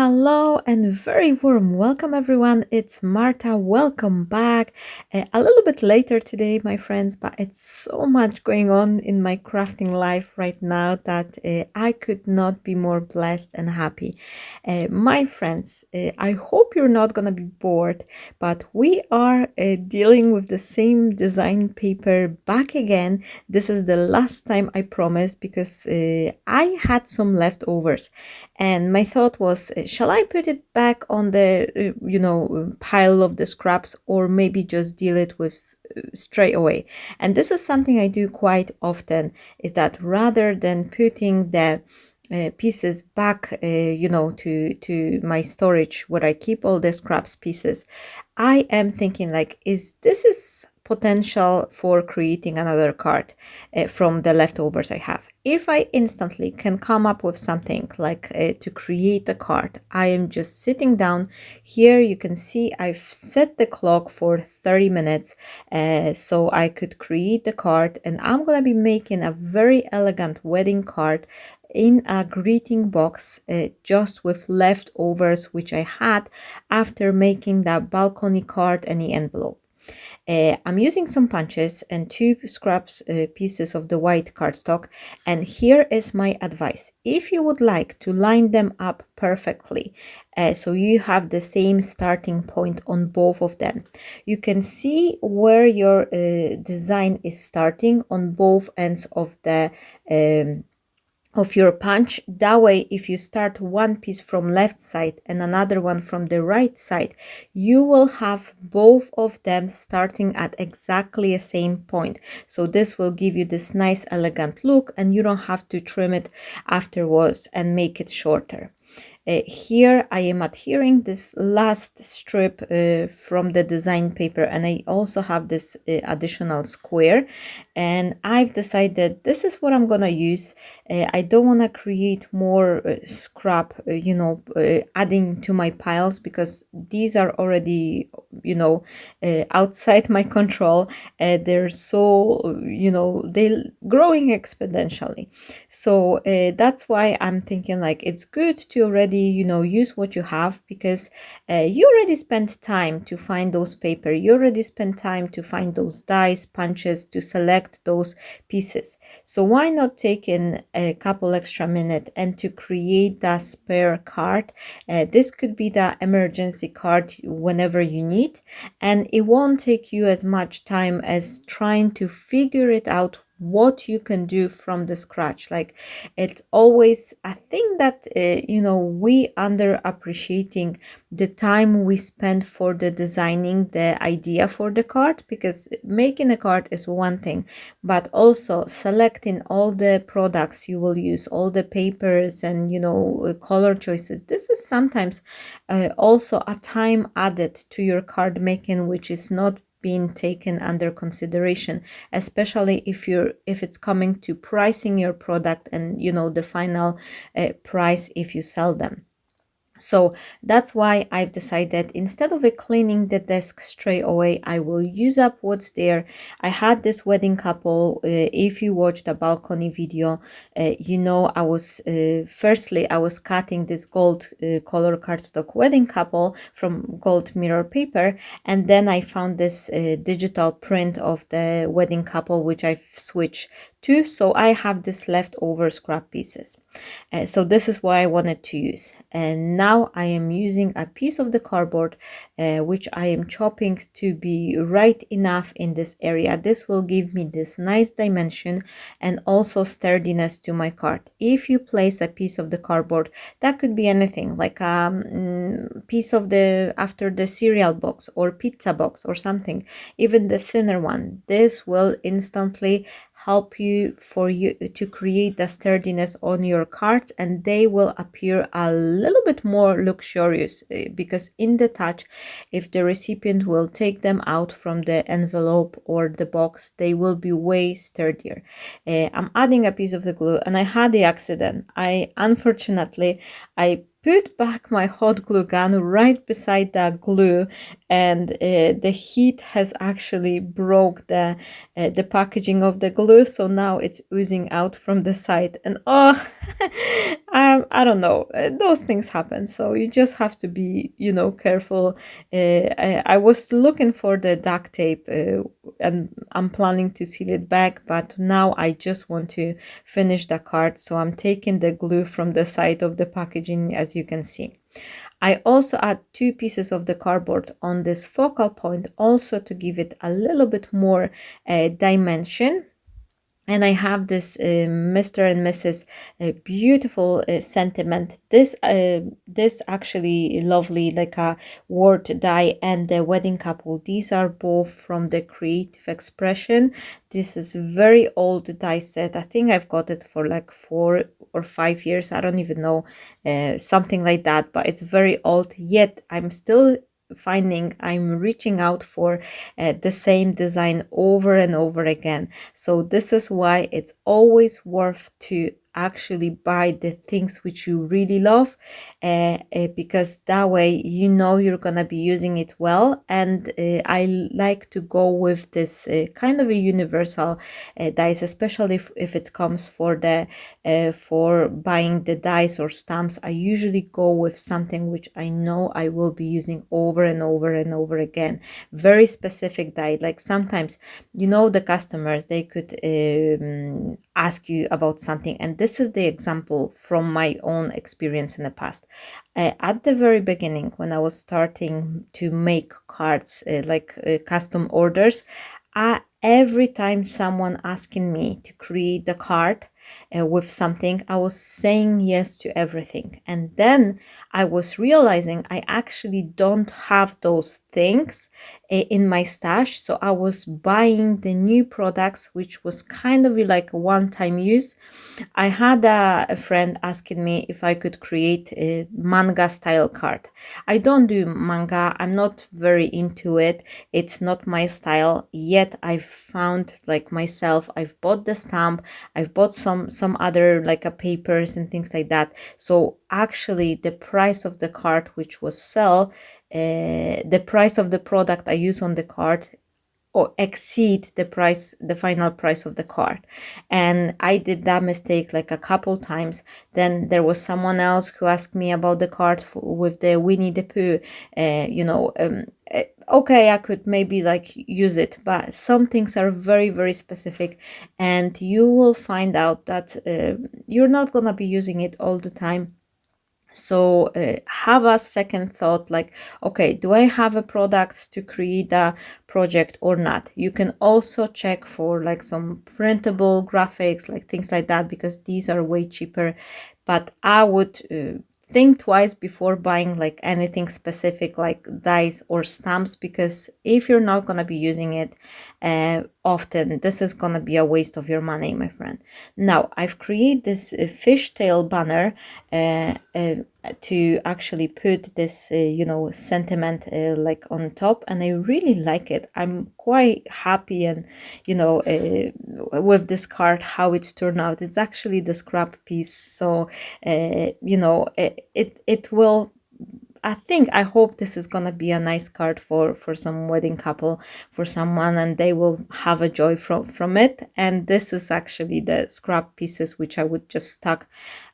Hello and very warm welcome, everyone. It's Marta. Welcome back. A little bit later today, my friends, but it's so much going on in my crafting life right now that I could not be more blessed and happy. My friends, I hope you're not going to be bored, but we are dealing with the same design paper back again. This is the last time, I promise, because I had some leftovers. And my thought was, shall I put it back on the, pile of the scraps, or maybe just deal it with straight away? And this is something I do quite often, is that rather than putting the pieces back, to my storage where I keep all the scraps pieces, I am thinking like, is this is potential for creating another card from the leftovers I have. If I instantly can come up with something like to create a card, I am just sitting down. Here you can see I've set the clock for 30 minutes so I could create the card, and I'm gonna be making a very elegant wedding card in a greeting box just with leftovers which I had after making that balcony card and the envelope. I'm using some punches and two scraps pieces of the white cardstock, and here is my advice. If you would like to line them up perfectly so you have the same starting point on both of them, you can see where your design is starting on both ends of your punch. That way, if you start one piece from left side and another one from the right side, you will have both of them starting at exactly the same point. So this will give you this nice elegant look, and you don't have to trim it afterwards and make it shorter. Here I am adhering this last strip from the design paper, and I also have this additional square, and I've decided this is what I'm gonna use. I don't want to create more scrap, adding to my piles, because these are already, outside my control. They're so, they're growing exponentially. So that's why I'm thinking like it's good to already, use what you have, because you already spent time to find those paper. You already spent time to find those dies, punches, to select those pieces. So why not take in a couple extra minutes and to create that spare card? This could be the emergency card whenever you need, and it won't take you as much time as trying to figure it out what you can do from the scratch. Like, it's always, I think that we under appreciating the time we spend for the designing the idea for the card, because making a card is one thing, but also selecting all the products you will use, all the papers and color choices. This is sometimes also a time added to your card making, which is not being taken under consideration, especially if it's coming to pricing your product and the final price if you sell them. So that's why I've decided, instead of cleaning the desk straight away, I will use up what's there. I had this wedding couple. If you watched the balcony video, I was firstly I was cutting this gold color cardstock wedding couple from gold mirror paper, and then I found this digital print of the wedding couple, which I've switched to. So I have this leftover scrap pieces. So this is what I wanted to use, and now I am using a piece of the cardboard which I am chopping to be right enough in this area. This will give me this nice dimension and also sturdiness to my card. If you place a piece of the cardboard, that could be anything, like a piece of the after the cereal box or pizza box or something, even the thinner one, this will instantly help you to create the sturdiness on your cards, and they will appear a little bit more luxurious because in the touch, if the recipient will take them out from the envelope or the box, they will be way sturdier. I'm adding a piece of the glue, and I had the accident. Unfortunately, I put back my hot glue gun right beside that glue, and the heat has actually broke the packaging of the glue, so now it's oozing out from the side. And oh, I don't know, those things happen, so you just have to be, careful. I was looking for the duct tape, and I'm planning to seal it back, but now I just want to finish the card, so I'm taking the glue from the side of the packaging, as you can see. I also add 2 pieces of the cardboard on this focal point, also to give it a little bit more dimension. And I have this Mr. and Mrs. Beautiful sentiment. This actually lovely, like a word die, and the wedding couple. These are both from the Creative Expression. This is very old die set. I think I've got it for like 4 or 5 years. I don't even know, something like that. But it's very old. Yet I'm still finding I'm reaching out for the same design over and over again. So this is why it's always worth to actually buy the things which you really love, because that way you're gonna be using it well. And I like to go with this kind of a universal dies, especially if it comes for buying the dies or stamps. I usually go with something which I know I will be using over and over and over again. Very specific die. Like sometimes, the customers, they could ask you about something, and this is the example from my own experience in the past. At the very beginning, when I was starting to make cards, like custom orders, every time someone asking me to create the card with something, I was saying yes to everything. And then I was realizing I actually don't have those things in my stash. So I was buying the new products, which was kind of like a one-time use. I had a friend asking me if I could create a manga style card. I don't do manga. I'm not very into it. It's not my style. Yet I've found, like, myself, I've bought the stamp, I've bought some other, like, a papers and things like that. So actually the price of the card which was the price of the product I use on the card or exceed the final price of the card. And I did that mistake like a couple times. Then there was someone else who asked me about the card with the Winnie the Pooh. Okay, I could maybe like use it, but some things are very, very specific, and you will find out that you're not gonna be using it all the time. So have a second thought, like, okay, do I have a products to create a project or not? You can also check for like some printable graphics, like things like that, because these are way cheaper. But I would think twice before buying like anything specific like dies or stamps, because if you're not going to be using it often, this is going to be a waste of your money, my friend. Now I've created this fishtail banner to actually put this sentiment like on top, and I really like it. I'm quite happy, and with this card, how it's turned out. It's actually the scrap piece, so it will, I hope this is gonna be a nice card for some wedding couple, for someone, and they will have a joy from it. And this is actually the scrap pieces which I would just stuck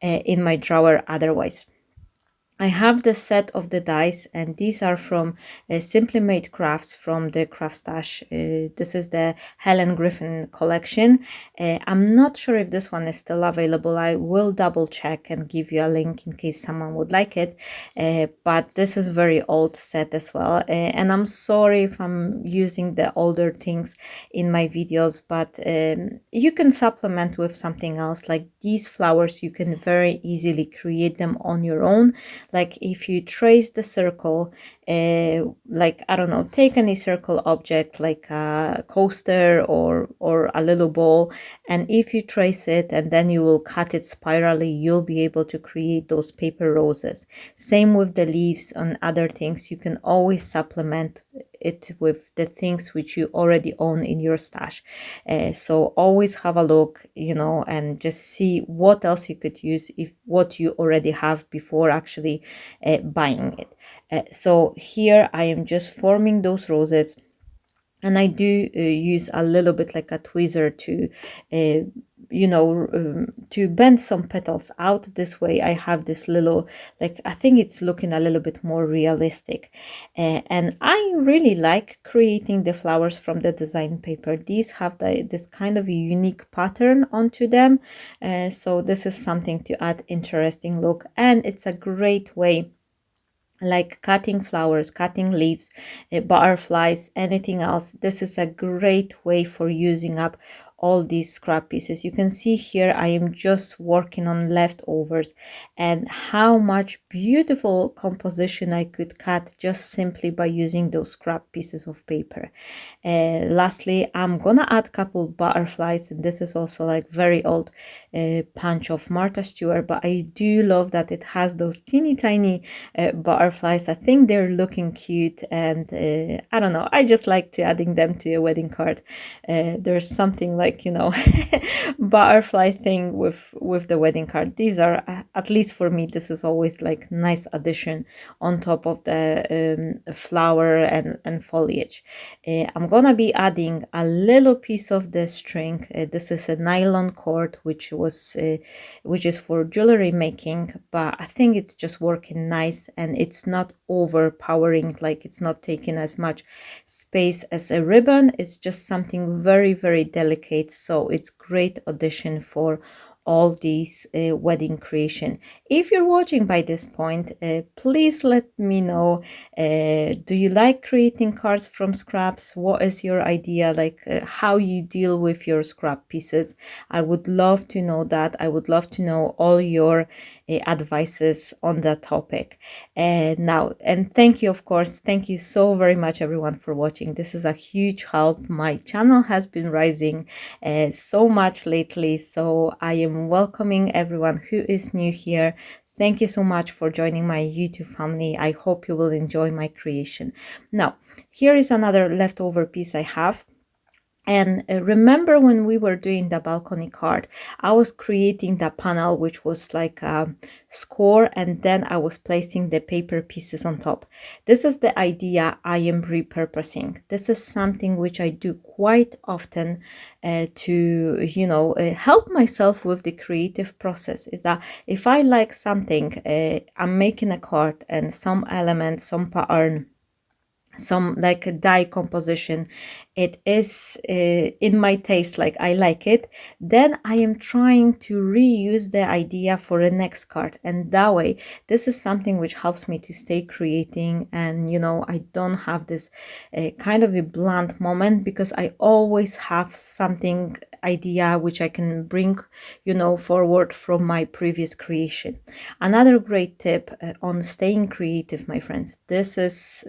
in my drawer otherwise. I have the set of the dies, and these are from Simply Made Crafts from the Craft Stash. This is the Helen Griffin collection. I'm not sure if this one is still available. I will double check and give you a link in case someone would like it. But this is very old set as well. And I'm sorry if I'm using the older things in my videos, but you can supplement with something else. Like these flowers, you can very easily create them on your own. Like if you trace the circle, like, I don't know, take any circle object like a coaster or a little ball, and if you trace it and then you will cut it spirally, you'll be able to create those paper roses. Same with the leaves and other things. You can always supplement it with the things which you already own in your stash. So always have a look, and just see what else you could use if what you already have before actually buying it. So here I am just forming those roses, and I do use a little bit like a tweezer to to bend some petals out. This way I have this little, like, I think it's looking a little bit more realistic. And I really like creating the flowers from the design paper. These have this kind of a unique pattern onto them, so this is something to add interesting look, and it's a great way, like cutting flowers, cutting leaves, butterflies, anything else. This is a great way for using up all these scrap pieces. You can see here I am just working on leftovers, and how much beautiful composition I could cut just simply by using those scrap pieces of paper. Lastly, I'm gonna add a couple butterflies, and this is also like very old punch of Marta Stewart, but I do love that it has those teeny tiny butterflies. I think they're looking cute, and I don't know, I just like to adding them to a wedding card. There's something like, butterfly thing with the wedding card. These are, at least for me, this is always like nice addition on top of the flower and foliage. I'm gonna be adding a little piece of the string. This is a nylon cord, which is for jewelry making, but I think it's just working nice, and it's not overpowering, like it's not taking as much space as a ribbon. It's just something very, very delicate, so it's great addition for all these wedding creation. If you're watching by this point, please let me know, do you like creating cards from scraps? What is your idea, like how you deal with your scrap pieces? I would love to know that. I would love to know all your advices on that topic. And thank you, of course, thank you so very much everyone for watching. This is a huge help. My channel has been rising so much lately, so I am welcoming everyone who is new here. Thank you so much for joining my YouTube family. I hope you will enjoy my creation. Now, here is another leftover piece I have. And remember when we were doing the balcony card, I was creating the panel, which was like a score, and then I was placing the paper pieces on top. This is the idea I am repurposing. This is something which I do quite often to, help myself with the creative process. Is that if I like something, I'm making a card, and some element, some pattern, some like a dye composition, it is in my taste, like I like it, then I am trying to reuse the idea for the next card. And that way, this is something which helps me to stay creating, and I don't have this kind of a blunt moment, because I always have something idea which I can bring forward from my previous creation. Another great tip on staying creative, my friends, this is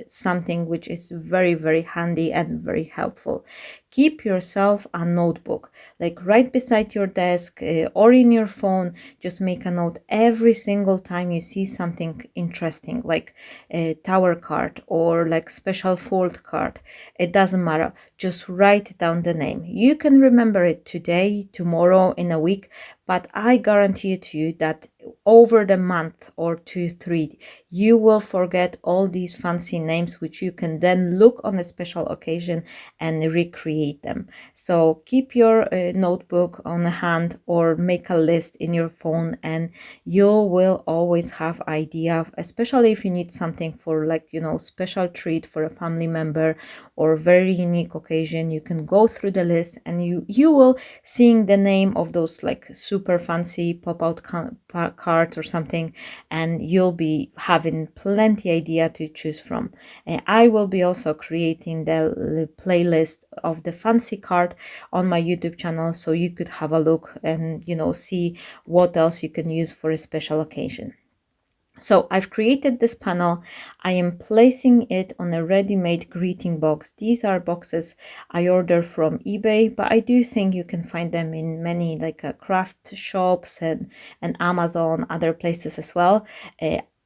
something which is very, very handy and very helpful. Keep yourself a notebook, like right beside your desk or in your phone. Just make a note every single time you see something interesting, like a tower card or like special fold card. It doesn't matter. Just write down the name. You can remember it today, tomorrow, in a week, but I guarantee to you that over the month or 2, 3, you will forget all these fancy names, which you can then look on a special occasion and recreate them. So keep your notebook on hand, or make a list in your phone, and you will always have idea, especially if you need something for like special treat for a family member or very unique occasion. You can go through the list, and you will seeing the name of those like super fancy pop-out cards or something, and you'll be having plenty idea to choose from. I will be also creating the playlist of the fancy card on my YouTube channel, so you could have a look and see what else you can use for a special occasion. So I've created this panel. I am placing it on a ready-made greeting box. These are boxes I ordered from eBay, but I do think you can find them in many like craft shops and Amazon, other places as well.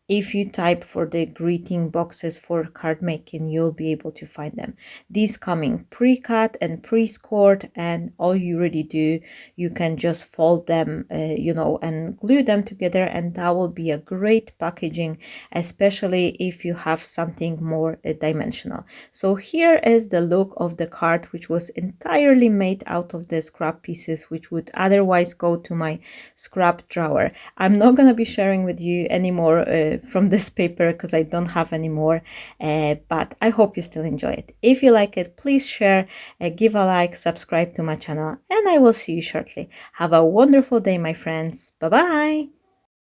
If you type for the greeting boxes for card making, you'll be able to find them. These coming pre-cut and pre-scored, and all you really do, you can just fold them, and glue them together, and that will be a great packaging, especially if you have something more dimensional. So here is the look of the card, which was entirely made out of the scrap pieces, which would otherwise go to my scrap drawer. I'm not going to be sharing with you anymore from this paper because I don't have any more, but I hope you still enjoy it. If you like it, please share, give a like, subscribe to my channel, and I will see you shortly. Have a wonderful day, my friends. Bye bye.